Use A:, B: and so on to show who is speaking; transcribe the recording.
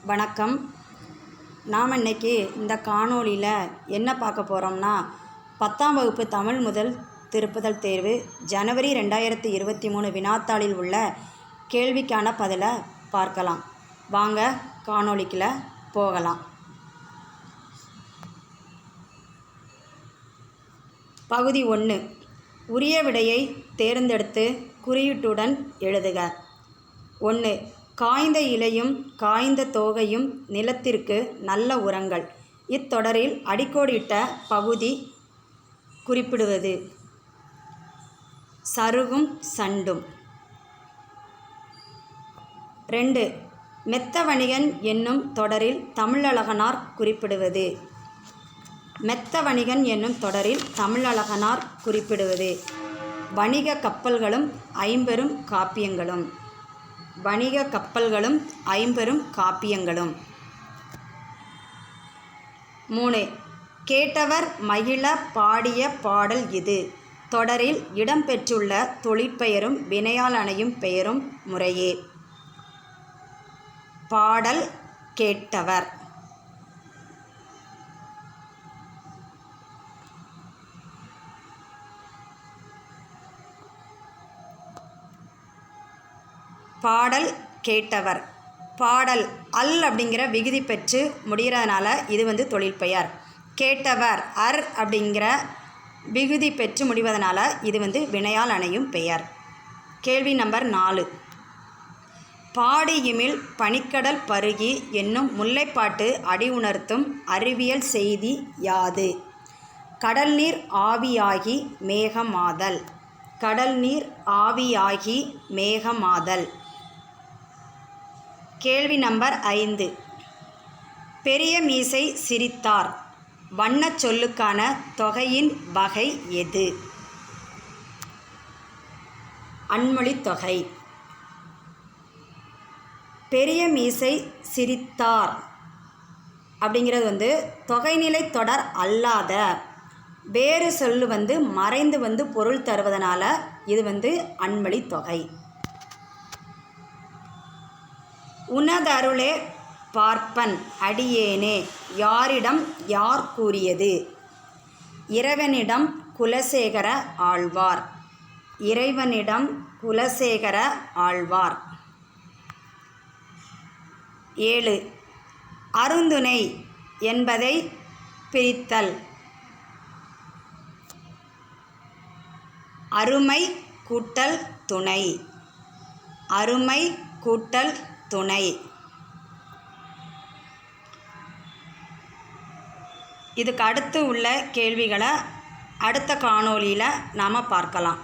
A: வணக்கம். நாம் இன்றைக்கி இந்த காணொளியில் என்ன பார்க்க போகிறோம்னா, 10ஆம் வகுப்பு தமிழ் முதல் திருப்புதல் தேர்வு ஜனவரி 2023 வினாத்தாளில் உள்ள கேள்விக்கான பதிலை பார்க்கலாம். வாங்க காணொளிக்குள்ள போகலாம். பகுதி 1. உரிய விடையை தேர்ந்தெடுத்து குறியீட்டுடன் எழுதுக. 1. காய்ந்த இலையும் காய்ந்த தோகையும் நிலத்திற்கு நல்ல உரங்கள். இத்தொடரில் அடிக்கோடிட்ட பகுதி குறிப்பிடுவது சருகும் சண்டும். 2. மெத்த வணிகன் என்னும் தொடரில் தமிழழகனார் குறிப்பிடுவது மெத்த வணிகன் என்னும் தொடரில் தமிழழகனார் குறிப்பிடுவது வணிக கப்பல்களும் ஐம்பெரும் காப்பியங்களும். வணிக கப்பல்களும் ஐம்பெரும் காப்பியங்களும். 3. கேட்டவர் மகிழ பாடிய பாடல் இது. தொடரில் இடம்பெற்றுள்ள தொழிற்பெயரும் வினையால் அணையும் பெயரும் முறையே பாடல் கேட்டவர். பாடல் கேட்டவர். பாடல் அல் அப்படிங்கிற விகுதி பெற்று முடிகிறதுனால இது தொழிற்பெயர். கேட்டவர் அர் அப்படிங்கிற விகுதி பெற்று முடிவதனால இது வினையால் அணையும் பெயர். கேள்வி நம்பர் 4. பாடியிமில் பனிக்கடல் பருகி என்னும் முல்லைப்பாட்டு அடி உணர்த்தும் அறிவியல் செய்தி யாது? கடல் நீர் ஆவியாகி மேகமாதல். கடல் நீர் ஆவியாகி மேகமாதல். கேள்வி நம்பர் 5. பெரிய மீசை சிரித்தார் வண்ணச் சொல்லுக்கான தொகையின் வகை எது? அன்மொழித் தொகை. பெரிய மீசை சிரித்தார் அப்படிங்கிறது தொகைநிலை தொடர் அல்லாத வேறு சொல்லு மறைந்து பொருள் தருவதனால இது அன்மொழித் தொகை. உனதருளே பார்ப்பன் அடியேனே யாரிடம் யார் கூறியது? இறைவனிடம் குலசேகர ஆழ்வார். இறைவனிடம் குலசேகர ஆழ்வார். 7. அருந்துணை என்பதை பிரித்தல். அருமை கூட்டல் துணை. அருமை கூட்டல் துணை. இதுக்கு அடுத்து உள்ள கேள்விகளை அடுத்த காணொளியில் நாம் பார்க்கலாம்.